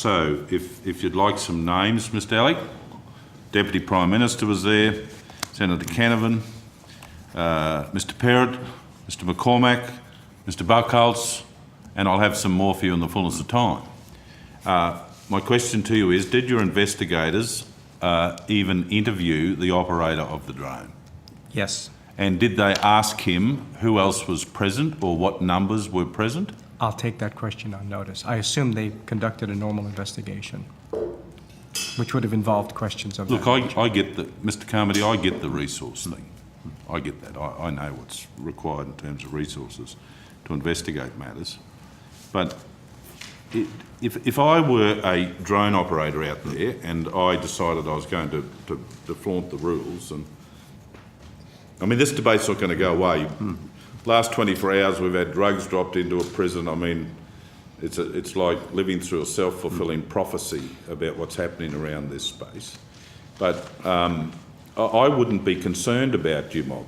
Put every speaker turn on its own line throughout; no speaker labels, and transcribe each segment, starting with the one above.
So if you'd like some names, Mr. Alec, Deputy Prime Minister was there, Senator Canavan, Mr. Perrott, Mr. McCormack, Mr. Buckholz, and I'll have some more for you in the fullness of time. My question to you is, did your investigators even interview the operator of the drone?
Yes.
And did they ask him who else was present or what numbers were present?
I'll take that question on notice. I assume they conducted a normal investigation, which would have involved questions of
Look,
that nature.
I get the, Mr. Carmody, I get the resource thing. I get that. I know what's required in terms of resources to investigate matters. But if I were a drone operator out there and I decided I was going to flaunt the rules, and I mean, this debate's not going to go away. Last 24 hours we've had drugs dropped into a prison. I mean, it's like living through a self-fulfilling prophecy about what's happening around this space. But I wouldn't be concerned about UMOB.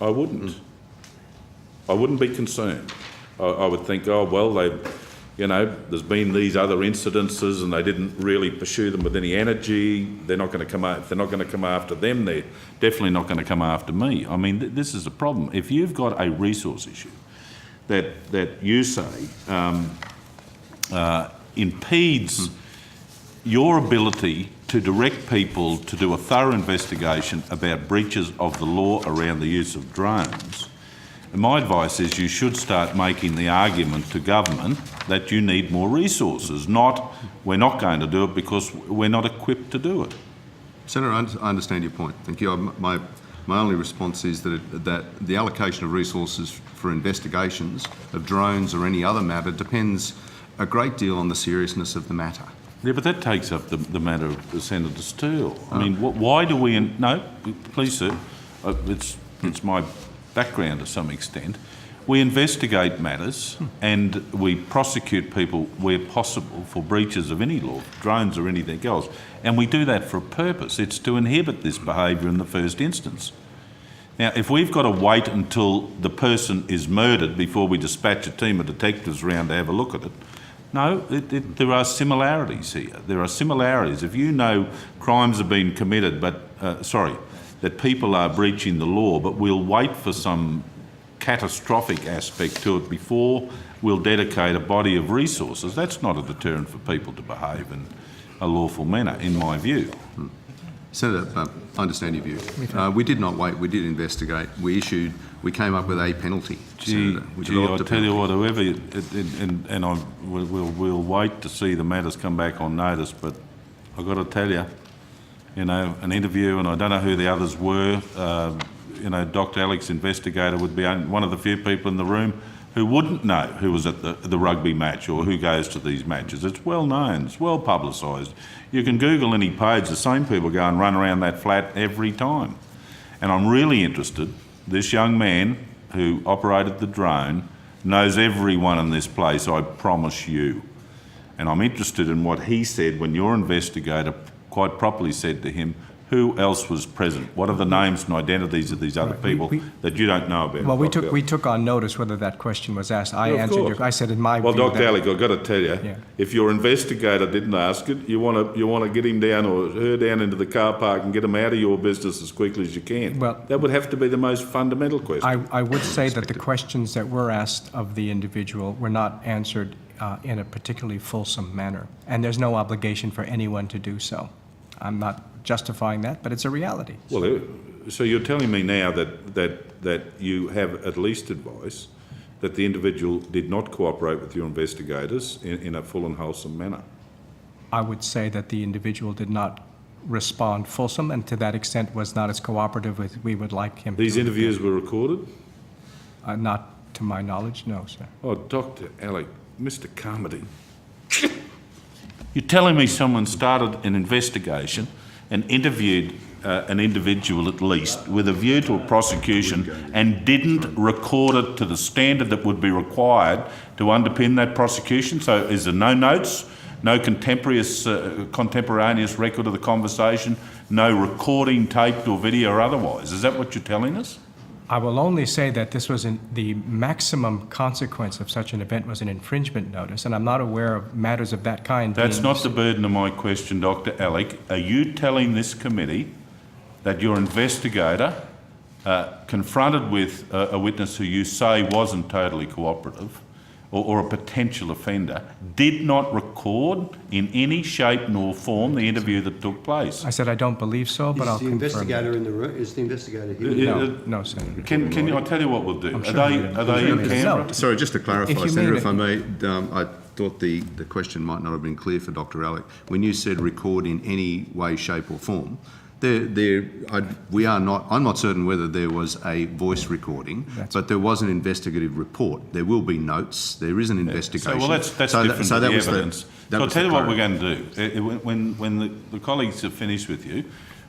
I wouldn't. I wouldn't be concerned. I would think, oh, well, there's been these other incidences and they didn't really pursue them with any energy. They're not going to come if they're not going to come after them, they're definitely not going to come after me. I mean, this is a problem. If you've got a resource issue that you say impedes your ability to direct people to do a thorough investigation about breaches of the law around the use of drones, my advice is you should start making the argument to government that you need more resources, not we're not going to do it because we're not equipped to do it.
Senator, I understand your point. Thank you. My only response is that the allocation of resources for investigations of drones or any other matter depends a great deal on the seriousness of the matter.
Yeah, but that takes up the matter of Senator Steele. I mean, why do we... No, please, sir. It's my background to some extent. We investigate matters and we prosecute people where possible for breaches of any law, drones or anything else, and we do that for a purpose. It's to inhibit this behaviour in the first instance. Now, if we've got to wait until the person is murdered before we dispatch a team of detectives around to have a look at it, no, there are similarities here. There are similarities. If you know crimes have been committed, that people are breaching the law, but we'll wait for some catastrophic aspect to it before we'll dedicate a body of resources, that's not a deterrent for people to behave in a lawful manner, in my view.
Senator, I understand your view. We did not wait. We did investigate. We came up with a penalty. Senator.
I tell you what, whoever, we'll wait to see the matters come back on notice, but I've got to tell you, an interview, and I don't know who the others were, Dr. Alec's investigator would be one of the few people in the room who wouldn't know who was at the rugby match or who goes to these matches. It's well known, it's well publicised. You can Google any page, the same people go and run around that flat every time. And I'm really interested, this young man who operated the drone knows everyone in this place, I promise you. And I'm interested in what he said when your investigator quite properly said to him, who else was present? What are the names and identities of these other people that you don't know about?
Well, we took on notice whether that question was asked. I answered I said in my view.
Well, Dr. Alec, I've got to tell you, if your investigator didn't ask it, you want to get him down or her down into the car park and get him out of your business as quickly as you can. Well, that would have to be the most fundamental question.
I would say that the questions that were asked of the individual were not answered in a particularly fulsome manner, and there's no obligation for anyone to do so. I'm not justifying that, but it's a reality.
Well, so you're telling me now that you have at least advice that the individual did not cooperate with your investigators in a full and wholesome manner?
I would say that the individual did not respond fulsome, and to that extent was not as cooperative as we would like him to.
These interviews were recorded?
Not to my knowledge, no, sir.
Oh, Dr. Alec, Mr. Carmody, you're telling me someone started an investigation and interviewed an individual at least with a view to a prosecution and didn't record it to the standard that would be required to underpin that prosecution? So is there no notes, no contemporaneous record of the conversation, no recording, taped or video or otherwise? Is that what you're telling us?
I will only say that this was the maximum consequence of such an event was an infringement notice, and I'm not aware of matters of that kind.
That's not the burden of my question, Dr. Alec. Are you telling this committee that your investigator, confronted with a witness who you say wasn't totally cooperative, or a potential offender, did not record in any shape nor form the interview that took place?
I said I don't believe so, but I'll
Is the
confirm.
investigator in the room? Is the investigator here?
No, Senator.
Can you? I'll tell you what we'll do.
sure
Are they in Canberra?
No.
Sorry, just to clarify,
If you
Senator,
mean
if I may, I thought the question might not have been clear for Dr. Alec. When you said record in any way, shape or form, I'm not certain whether there was a voice recording, but there was an investigative report. There will be notes. There is an investigation.
So, well, that's different to the evidence. So I'll tell you what we're going to do. When the colleagues are finished with you,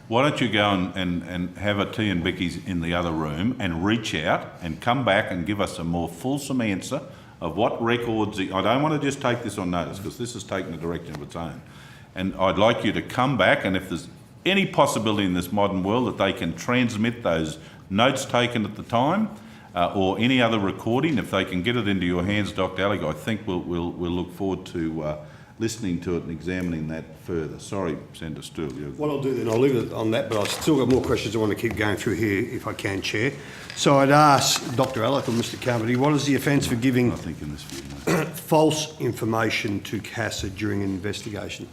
why don't you go and have a tea and Becky's in the other room and reach out and come back and give us a more fulsome answer of what records... I don't want to just take this on notice because this has taken a direction of its own. And I'd like you to come back, and if there's any possibility in this modern world that they can transmit those notes taken at the time or any other recording, if they can get it into your hands, Dr. Alec, I think we'll look forward to listening to it and examining that further. Sorry, Senator Stool.
What I'll do then, I'll leave it on that, but I've still got more questions I want to keep going through here, if I can, Chair. So I'd ask Dr. Alec or Mr. Carmody, what is the offence for giving
I think in this view,
false information to CASA during an investigation?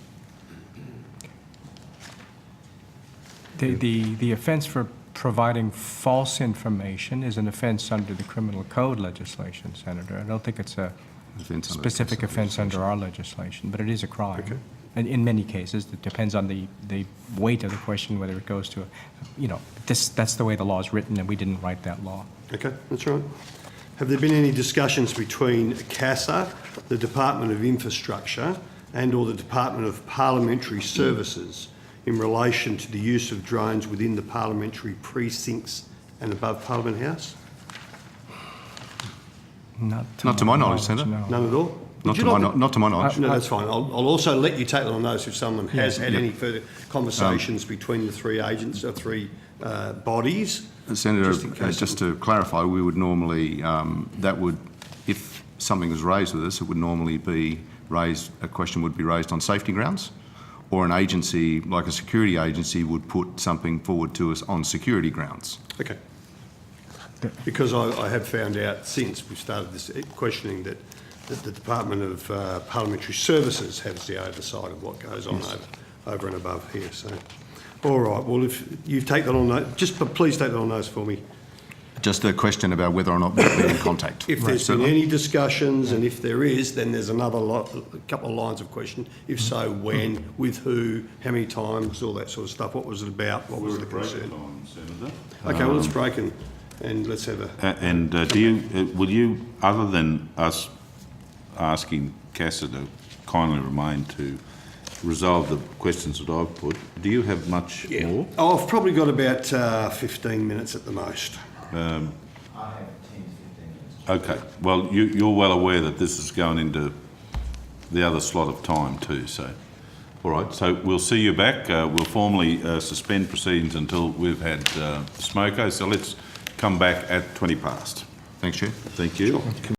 The offence for providing false information is an offence under the criminal code legislation, Senator. I don't think it's a specific offence under our legislation, but it is a crime.
Okay.
And in many cases, it depends on the weight of the question, whether it goes to, that's the way the law is written, and we didn't write that law.
Okay, that's right. Have there been any discussions between CASA, the Department of Infrastructure, and or the Department of Parliamentary Services in relation to the use of drones within the parliamentary precincts and above Parliament House?
Not to my knowledge, Senator.
No.
None at all?
Not to my knowledge.
No, that's fine. I'll also let you take that on notice if someone has had any further conversations between the three agents or three bodies.
Senator,
just in case
just to clarify, we would normally, if something was raised with us, it would normally be raised, a question would be raised on safety grounds, or an agency, like a security agency, would put something forward to us on security grounds.
Okay. Because I have found out since we started this questioning that the Department of Parliamentary Services has the oversight of what goes on over and above here. So, all right. Well, if you take that on notice, please take that on notice for me.
Just a question about whether or not we've been in contact.
If there's been any discussions, and if there is, then there's a couple of lines of question. If so, when, with who, how many times, all that sort of stuff. What was it about? What was the concern?
Senator.
Okay, well, let's break and let's have a...
And will you, other than us asking CASA to kindly remain to resolve the questions that I've put, do you have much more?
Oh, I've probably got about 15 minutes at the most.
I have 10 to 15 minutes.
Okay. Well, you're well aware that this is going into the other slot of time too, so... All right, so we'll see you back. We'll formally suspend proceedings until we've had smoko, so let's come back at 20 past.
Thanks, Chair.
Thank you. Sure.